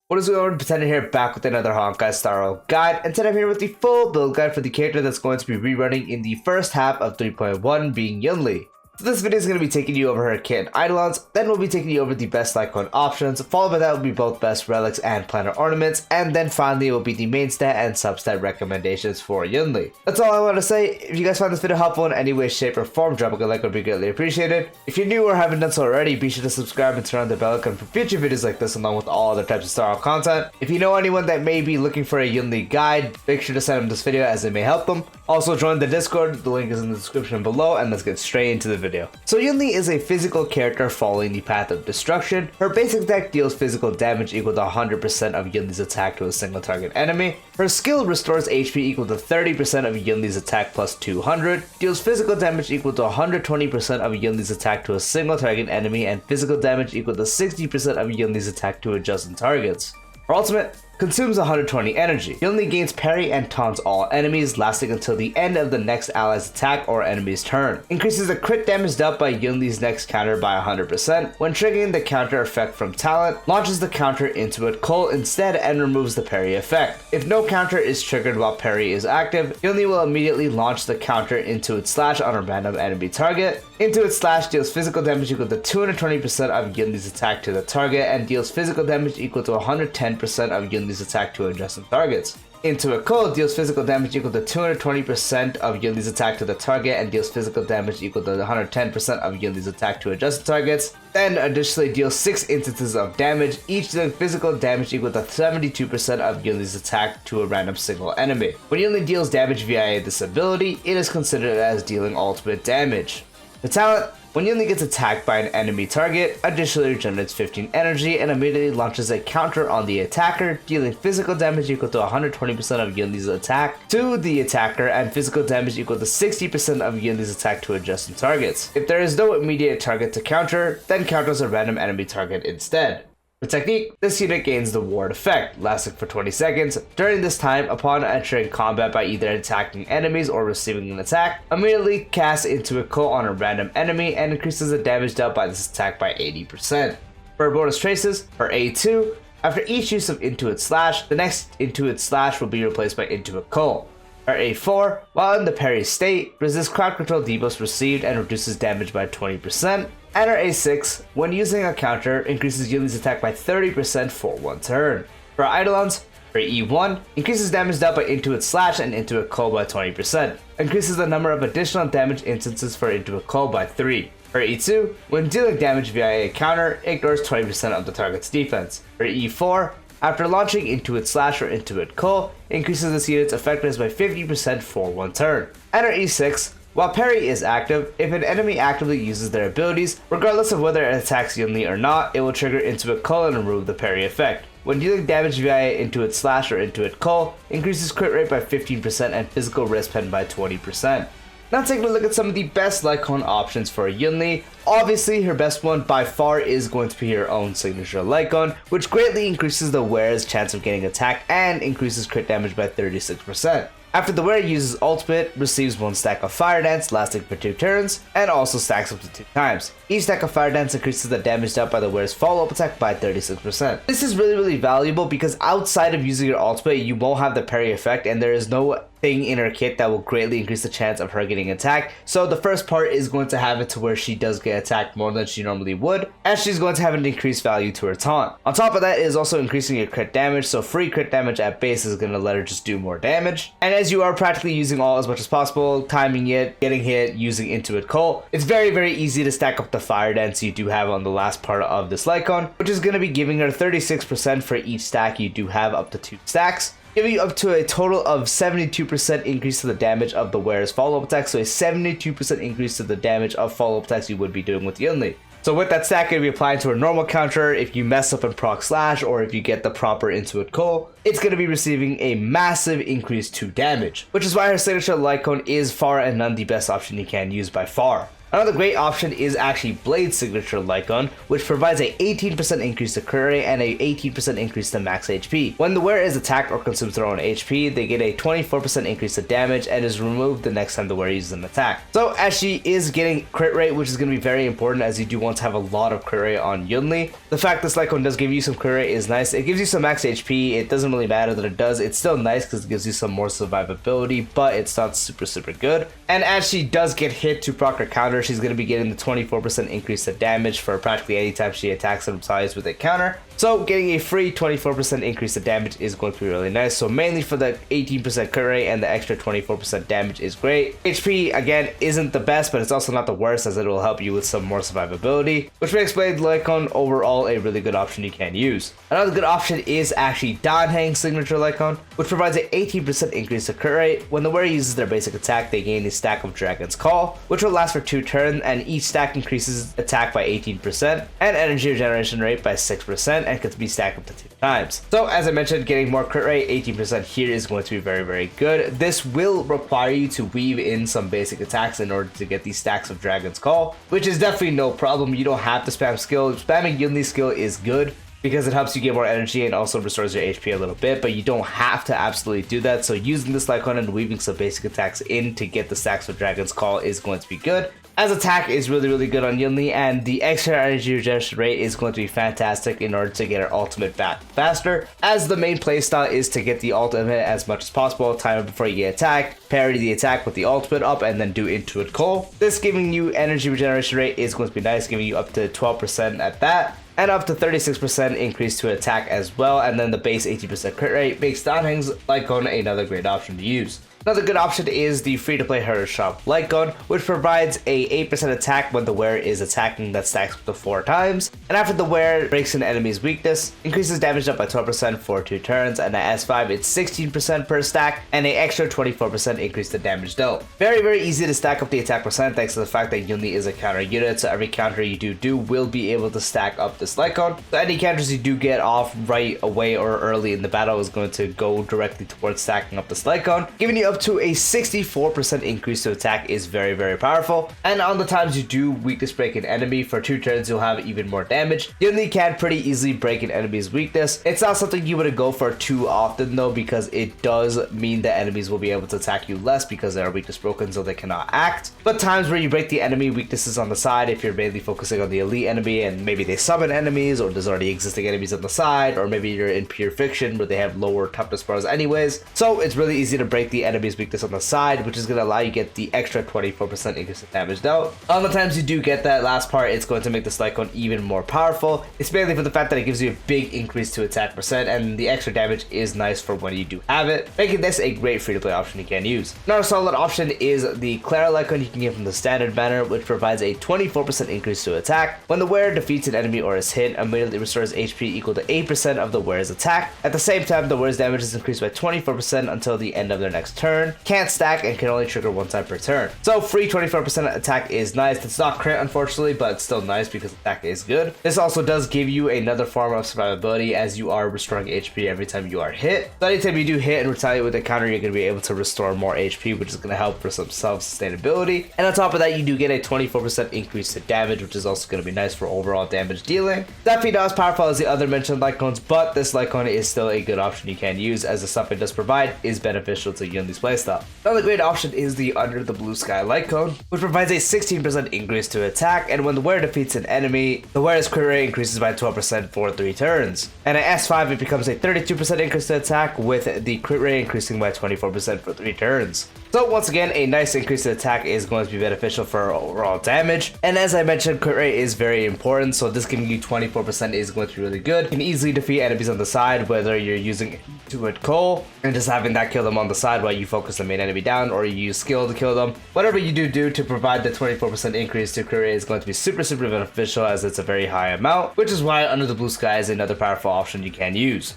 What is going on? Pretender here, back with another Honkai style guide, and today I'm here with the full build guide for the character that's going to be rerunning in the first half of 3.1, being Yunli. So this video is going to be taking you over her kit and Eidolons, then we'll be taking you over the best Lightcone options, followed by that will be both best Relics and Planar Ornaments, and then finally it will be the main stat and substat recommendations for Yunli. That's all I want to say. If you guys find this video helpful in any way, shape, or form, drop a good like would be greatly appreciated. If you're new or haven't done so already, be sure to subscribe and turn on the bell icon for future videos like this along with all other types of style content. If you know anyone that may be looking for a Yunli guide, make sure to send them this video as it may help them. Also join the Discord, the link is in the description below, and let's get straight into the video. So Yunli is a physical character following the path of destruction. Her basic deck deals physical damage equal to 100% of Yunli's attack to a single target enemy. Her skill restores HP equal to 30% of Yunli's attack plus 200, deals physical damage equal to 120% of Yunli's attack to a single target enemy, and physical damage equal to 60% of Yunli's attack to adjacent targets. Her ultimate consumes 120 energy. Yunli gains parry and taunts all enemies, lasting until the end of the next ally's attack or enemy's turn. Increases the crit damage dealt by Yunli's next counter by 100%. When triggering the counter effect from talent, launches the counter into a Cole instead and removes the parry effect. If no counter is triggered while parry is active, Yunli will immediately launch the counter into its slash on a random enemy target. Into its slash deals physical damage equal to 220% of Yunli's attack to the target and deals physical damage equal to 110% of Yunli's attack to adjacent targets. Into a Code deals physical damage equal to 220% of Yunli's attack to the target and deals physical damage equal to 110% of Yunli's attack to adjacent targets. Then additionally deals 6 instances of damage, each dealing physical damage equal to 72% of Yunli's attack to a random single enemy. When Yunli deals damage via this ability, it is considered as dealing ultimate damage. The talent: when Yunli gets attacked by an enemy target, additionally regenerates 15 energy and immediately launches a counter on the attacker, dealing physical damage equal to 120% of Yunli's attack to the attacker and physical damage equal to 60% of Yunli's attack to adjacent targets. If there is no immediate target to counter, then counters a random enemy target instead. For technique, this unit gains the ward effect, lasting for 20 seconds. During this time, upon entering combat by either attacking enemies or receiving an attack, immediately casts into a Cole on a random enemy and increases the damage dealt by this attack by 80%. For her bonus traces, her A2, after each use of Into It Slash, the next Into It Slash will be replaced by Into a Cole. Her A4, while in the parry state, resists crowd control debuffs received and reduces damage by 20%. And her A6, when using a counter, increases Yunli's attack by 30% for one turn. For her Eidolons, her E1 increases damage dealt by Into It Slash and Into a Cole by 20%. Increases the number of additional damage instances for Into a Cole by 3. Her E2, when dealing damage via a counter, ignores 20% of the target's defense. Her E4, after launching Into It Slash or Into It Cole, increases this unit's effectiveness by 50% for one turn. And her E6, while parry is active, if an enemy actively uses their abilities, regardless of whether it attacks Yunli or not, it will trigger Into It Cole and remove the parry effect. When dealing damage via Into It Slash or Into It Cole, increases crit rate by 15% and physical risk pen by 20%. Now taking a look at some of the best Lightcone options for Yunli. Obviously, her best one by far is going to be her own signature Lightcone, which greatly increases the wearer's chance of getting attacked and increases crit damage by 36%. After the wearer uses ultimate, receives 1 stack of Fire Dance lasting for 2 turns, and also stacks up to 2 times. Each stack of Fire Dance increases the damage dealt by the wearer's follow-up attack by 36%. This is really valuable because outside of using your ultimate, you won't have the parry effect and there is no thing in her kit that will greatly increase the chance of her getting attacked. So the first part is going to have it to where she does get attacked more than she normally would, and she's going to have an increased value to her taunt. On top of that, it is also increasing your crit damage, so free crit damage at base is going to let her just do more damage. And as you are practically using all as much as possible, timing it, getting hit, using Into It Cole, it's very easy to stack up the Fire Dance you do have on the last part of this Lightcone, which is going to be giving her 36% for each stack you do have up to 2 stacks. Giving you up to a total of 72% increase to the damage of the wearer's follow-up attack, so a 72% increase to the damage of follow-up attacks you would be doing with Yunli. So with that stack going to be applied to a normal counter, if you mess up and proc slash, or if you get the proper Into It Cole, it's going to be receiving a massive increase to damage, which is why her signature Lightcone is far and none the best option you can use by far. Another great option is actually Blade Signature Lightcone, which provides a 18% increase to crit rate and a 18% increase to max HP. When the wearer is attacked or consumes their own HP, they get a 24% increase to damage and is removed the next time the wearer uses an attack. So as she is getting crit rate, which is going to be very important as you do want to have a lot of crit rate on Yunli. The fact this Lightcone does give you some crit rate is nice. It gives you some max HP. It doesn't really matter that it does. It's still nice because it gives you some more survivability, but it's not super good. And as she does get hit to proc her counter, she's going to be getting the 24% increase to damage for practically any time she attacks and applies with a counter. So getting a free 24% increase to damage is going to be really nice. So mainly for the 18% crit rate and the extra 24% damage is great. HP again isn't the best, but it's also not the worst as it will help you with some more survivability, which makes Blade Lightcone overall a really good option you can use. Another good option is actually Danheng Signature Lightcone, which provides an 18% increase to crit rate. When the wearer uses their basic attack, they gain a stack of Dragon's Call, which will last for 2 turns, and each stack increases attack by 18% and energy regeneration rate by 6%, and can be stacked up to 2 times. So as I mentioned, getting more crit rate, 18% here is going to be very good. This will require you to weave in some basic attacks in order to get these stacks of Dragon's Call, which is definitely no problem. You don't have to spam skill. Spamming Yunli's skill is good because it helps you get more energy and also restores your HP a little bit, but you don't have to absolutely do that. So using this Lightcone and weaving some basic attacks in to get the stacks of Dragon's Call is going to be good, as attack is really good on Yunli, and the extra energy regeneration rate is going to be fantastic in order to get her ultimate back faster, as the main playstyle is to get the ultimate as much as possible, time before you get attacked, parry the attack with the ultimate up, and then do Intuit Call. This giving you energy regeneration rate is going to be nice, giving you up to 12% at that, and up to 36% increase to attack as well, and then the base 80% crit rate makes Danheng's Lightcone another great option to use. Another good option is the free-to-play Herder Shop Lightcone, which provides a 8% attack when the wearer is attacking that stacks up to 4 times, and after the wearer breaks an enemy's weakness, increases damage up by 12% for 2 turns, and at S5 it's 16% per stack, and an extra 24% increase to damage dealt. Very easy to stack up the attack percent thanks to the fact that Yunli is a counter unit, so every counter you do will be able to stack up this Lightcone. So any counters you do get off right away or early in the battle is going to go directly towards stacking up this Lightcone, giving you up to a 64% increase to attack is very powerful. And on the times you do weakness break an enemy, for 2 turns you'll have even more damage. Yunli can pretty easily break an enemy's weakness. It's not something you would go for too often though, because it does mean that enemies will be able to attack you less because they are weakness broken, so they cannot act. But times where you break the enemy weaknesses on the side, if you're mainly focusing on the elite enemy and maybe they summon enemies, or there's already existing enemies on the side, or maybe you're in pure fiction where they have lower toughness bars anyways, so it's really easy to break the enemy's weakness on the side, which is going to allow you to get the extra 24% increase in damage dealt. On the times you do get that last part, it's going to make this Lightcone even more powerful. It's mainly for the fact that it gives you a big increase to attack percent, and the extra damage is nice for when you do have it, making this a great free-to-play option you can use. Another solid option is the Clara Lightcone you can get from the standard banner, which provides a 24% increase to attack. When the wearer defeats an enemy or is hit, immediately restores HP equal to 8% of the wearer's attack. At the same time, the wearer's damage is increased by 24% until the end of their next turn. Can't stack and can only trigger 1 time per turn. So free 24% attack is nice. It's not crit unfortunately, but it's still nice because attack is good. This also does give you another form of survivability as you are restoring HP every time you are hit. So anytime you do hit and retaliate with a counter, you're going to be able to restore more HP, which is going to help for some self-sustainability. And on top of that, you do get a 24% increase to damage, which is also going to be nice for overall damage dealing. Definitely not as powerful as the other mentioned Lightcones, but this Lightcone is still a good option you can use, as the stuff it does provide is beneficial to Yunli's playstyle. Another great option is the Under the Blue Sky Lightcone, which provides a 16% increase to attack, and when the wearer defeats an enemy, the wearer's crit rate increases by 12% for 3 turns. And at S5, it becomes a 32% increase to attack, with the crit rate increasing by 24% for 3 turns. So once again, a nice increase to attack is going to be beneficial for overall damage. And as I mentioned, crit rate is very important, so this giving you 24% is going to be really good. You can easily defeat enemies on the side, whether you're using Intuit Call and just having that kill them on the side while you focus the main enemy down, or you use skill to kill them. Whatever you do to provide the 24% increase to crit rate is going to be super beneficial, as it's a very high amount, which is why Under the Blue Sky is another powerful option you can use.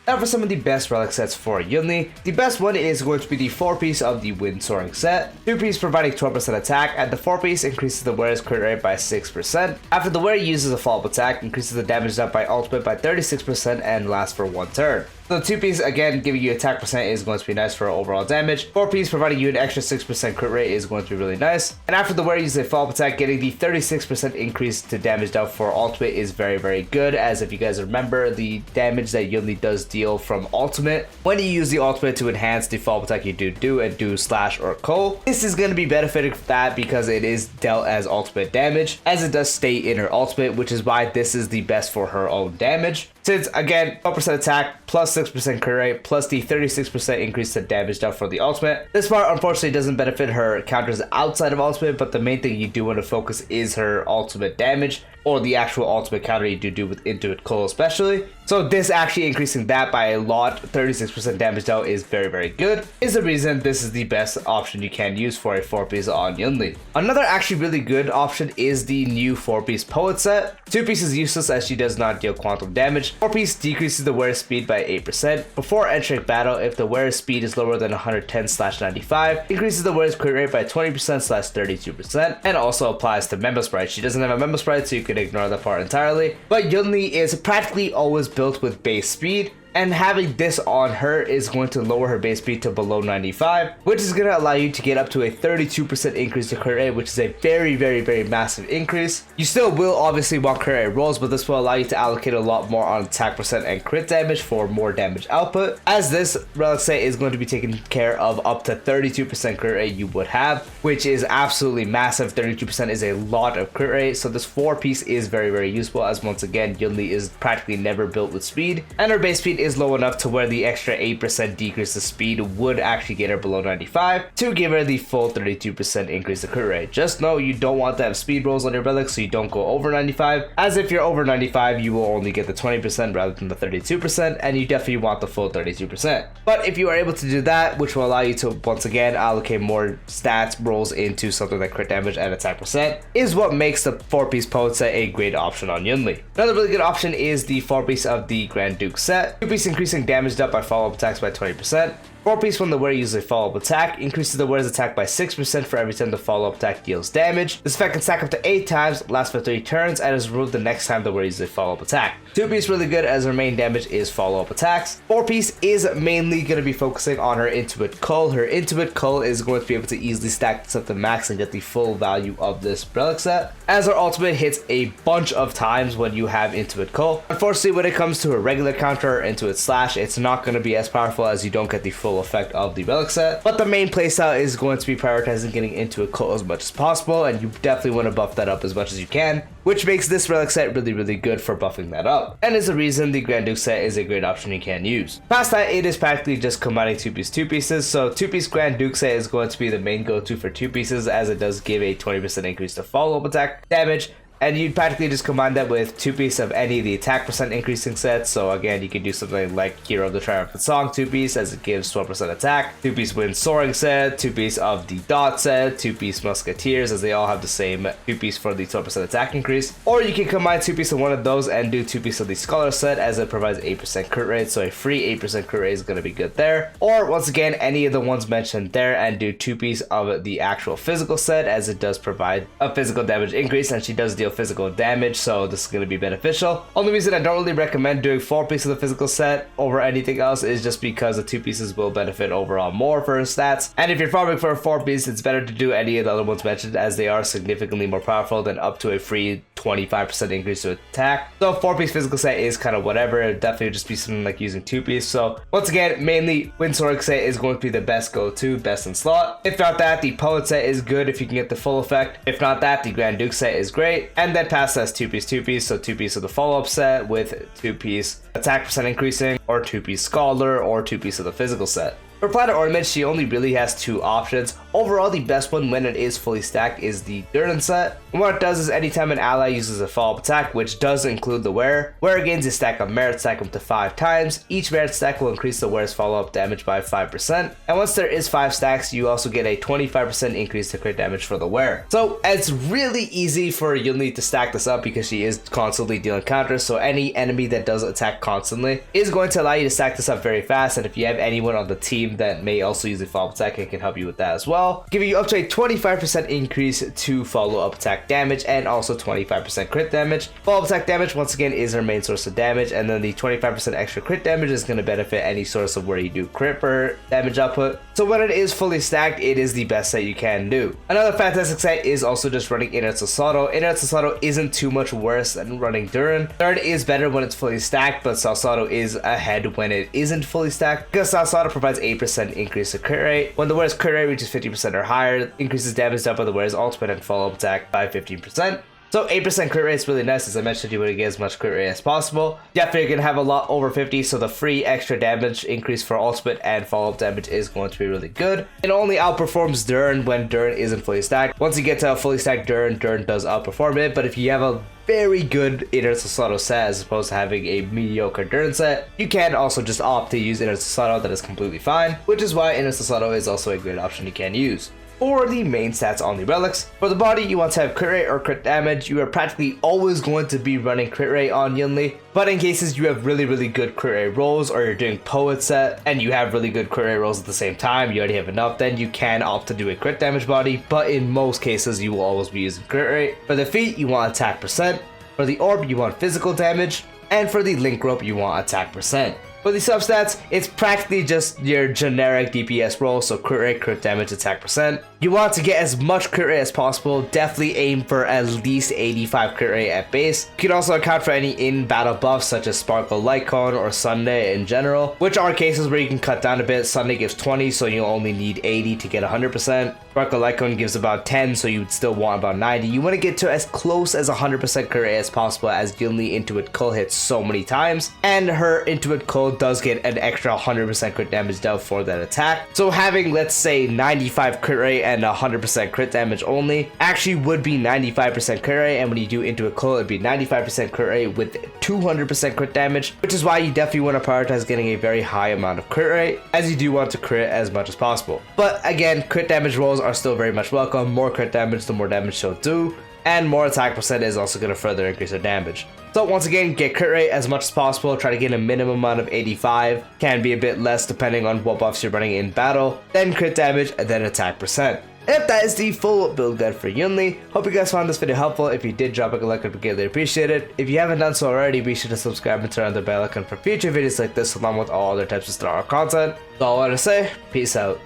Now for some of the best relic sets for Yunli, the best one is going to be the 4-piece of the Wind Soaring set. 2-piece providing 12% attack, and the 4-piece increases the wearer's crit rate by 6%. After the wearer uses a follow-up attack, increases the damage dealt by ultimate by 36% and lasts for 1 turn. So 2-piece, again, giving you attack percent is going to be nice for overall damage. 4-piece, providing you an extra 6% crit rate is going to be really nice. And after the wear uses a follow-up attack, getting the 36% increase to damage dealt for ultimate is very, very good. As if you guys remember, the damage that Yunli does deal from ultimate, when you use the ultimate to enhance the follow-up attack you do and do slash or cull, this is going to be benefiting from that because it is dealt as ultimate damage, as it does stay in her ultimate, which is why this is the best for her own damage. Since, again, 12% attack, plus 6% crit rate, plus the 36% increase to damage dealt for the ultimate. This part, unfortunately, doesn't benefit her counters outside of ultimate, but the main thing you do want to focus is her ultimate damage, or the actual ultimate counter you do with Intuit Cole especially. So this actually increasing that by a lot, 36% damage dealt, is very, very good. Is the reason this is the best option you can use for a 4-piece on Yunli. Another actually really good option is the new 4-piece Poet set. 2-piece is useless as she does not deal quantum damage. 4-piece decreases the wearer's speed by 8%. Before entering battle, if the wearer's speed is lower than 110/95, increases the wearer's crit rate by 20%/32%, and also applies to Memo Sprite. She doesn't have a Memo Sprite, so you can ignore that part entirely. But Yunli is practically always built with base speed, and having this on her is going to lower her base speed to below 95, which is going to allow you to get up to a 32% increase to crit rate, which is a very, very, very massive increase. You still will obviously want crit rate rolls, but this will allow you to allocate a lot more on attack percent and crit damage for more damage output, as this Relic set is going to be taking care of up to 32% crit rate you would have, which is absolutely massive. 32% is a lot of crit rate, so this 4-piece is very, very useful, as once again, Yunli is practically never built with speed, and her base speed is low enough to where the extra 8% decrease to speed would actually get her below 95 to give her the full 32% increase to crit rate. Just know you don't want to have speed rolls on your relic, so you don't go over 95, as if you're over 95 you will only get the 20% rather than the 32%, and you definitely want the full 32%. But if you are able to do that, which will allow you to once again allocate more stats rolls into something like crit damage and attack percent, is what makes the 4-piece Poet set a great option on Yunli. Another really good option is the 4-piece of the Grand Duke set. 2-piece increasing damage dealt by follow-up attacks by 20%. 4-piece when the wearer uses a follow-up attack, increases the wearer's attack by 6% for every time the follow-up attack deals damage. This effect can stack up to 8 times, lasts for 3 turns, and is removed the next time the wearer uses a follow-up attack. 2-piece really good as her main damage is follow-up attacks. 4-piece is mainly going to be focusing on her Intuit Cull. Her Intuit Cull is going to be able to easily stack this up to max and get the full value of this relic set, as her ultimate hits a bunch of times when you have Intuit Cull. Unfortunately, when it comes to her regular counter or Intuit Slash, it's not going to be as powerful as you don't get the full effect of the relic set, but the main playstyle is going to be prioritizing getting into a Cull as much as possible, and you definitely want to buff that up as much as you can, which makes this relic set really, really good for buffing that up, and is the reason the Grand Duke set is a great option you can use. Past that, it is practically just combining 2-piece 2-pieces, so 2-piece Grand Duke set is going to be the main go-to for 2-pieces, as it does give a 20% increase to follow-up attack damage, and you'd practically just combine that with 2-piece of any of the attack percent increasing sets. So again, you can do something like Hero of the Triumphant Song 2-piece, as it gives 12% attack, 2-piece Wind Soaring set, 2-piece of the Dot set, 2-piece Musketeers, as they all have the same 2-piece for the 12% attack increase. Or you can combine 2-piece of one of those and do 2-piece of the Scholar set, as it provides 8% crit rate, so a free 8% crit rate is going to be good there. Or once again, any of the ones mentioned there, and do 2-piece of the actual physical set, as it does provide a physical damage increase, and she does deal physical damage, so this is going to be beneficial. Only reason I don't really recommend doing 4-piece of the physical set over anything else is just because the 2-pieces will benefit overall more for her stats, and if you're farming for a 4-piece, it's better to do any of the other ones mentioned, as they are significantly more powerful than up to a free 25% increase to attack. So 4-piece physical set is kind of whatever. It definitely would just be something like using 2-piece. So once again, mainly Wind Soaring set is going to be the best go-to, best in slot. If not that, the Poet set is good if you can get the full effect. If not that, the Grand Duke set is great, and then past that's 2-piece 2-piece, so 2-piece of the follow-up set with 2-piece attack percent increasing, or 2-piece Scholar, or 2-piece of the physical set. For Planar Ornaments, she only really has 2 options. Overall, the best one when it is fully stacked is the Durden set. And what it does is anytime an ally uses a follow-up attack, which does include the wearer gains a stack of merit, stack up to 5 times. Each merit stack will increase the wearer's follow-up damage by 5%. And once there is 5 stacks, you also get a 25% increase to crit damage for the wearer. So it's really easy for Yunli to stack this up because she is constantly dealing counters, so any enemy that does attack constantly is going to allow you to stack this up very fast. And if you have anyone on the team that may also use a follow-up attack, it can help you with that as well. overall, giving you up to a 25% increase to follow-up attack damage and also 25% crit damage. Follow-up attack damage, once again, is our main source of damage, and then the 25% extra crit damage is going to benefit any source of where you do crit per damage output. So when it is fully stacked, it is the best set you can do. Another fantastic set is also just running Inner Sasato. Inner Sasato isn't too much worse than running Durin. Durin is better when it's fully stacked, but Sasato is ahead when it isn't fully stacked, because Sasato provides 8% increase to crit rate. When the wearer's crit rate reaches 50% or higher, increases damage dealt by the wearer's ultimate and follow-up attack by 15%. So 8% crit rate is really nice. As I mentioned, you want to get as much crit rate as possible. Definitely going to have a lot over 50, so the free extra damage increase for ultimate and follow-up damage is going to be really good. It only outperforms Durin when Durin isn't fully stacked. Once you get to a fully stacked Durin, Durin does outperform it, but if you have a very good Inner Sasato set as opposed to having a mediocre Durin set, you can also just opt to use Inner Sasato. That is completely fine, which is why Inner Sasato is also a great option you can use. For the main stats on the relics, for the body, you want to have crit rate or crit damage. You are practically always going to be running crit rate on Yunli, but in cases you have really good crit rate rolls, or you're doing poet set and you have really good crit rate rolls at the same time, you already have enough, then you can opt to do a crit damage body, but in most cases you will always be using crit rate. For the feet, you want attack percent. For the orb, you want physical damage, and for the link rope, you want attack percent. For the substats, it's practically just your generic DPS roll, so crit rate, crit damage, attack percent. You want to get as much crit rate as possible. Definitely aim for at least 85 crit rate at base. You can also account for any in-battle buffs such as Sparkle Lightcone or Sunday in general, which are cases where you can cut down a bit. Sunday gives 20, so you only need 80 to get 100%. Sparkle Lightcone gives about 10, so you would still want about 90. You want to get to as close as 100% crit rate as possible, as Yunli Intuit Cull hits so many times, and her Intuit Cull does get an extra 100% crit damage dealt for that attack. So having, let's say, 95 crit rate and 100% crit damage only actually would be 95% crit rate, and when you do Intuit Cull, it'd be 95% crit rate with 200% crit damage, which is why you definitely want to prioritize getting a very high amount of crit rate, as you do want to crit as much as possible. But again, crit damage rolls are still very much welcome. More crit damage, the more damage she'll do, and more attack percent is also going to further increase her damage. So once again, get crit rate as much as possible. Try to get a minimum amount of 85. Can be a bit less depending on what buffs you're running in battle. Then crit damage, and then attack percent. And that is the full build guide for Yunli. Hope you guys found this video helpful. If you did, drop a like, I'd greatly appreciate it. If you haven't done so already, be sure to subscribe and turn on the bell icon for future videos like this, along with all other types of Star Wars content. That's all I want to say. Peace out.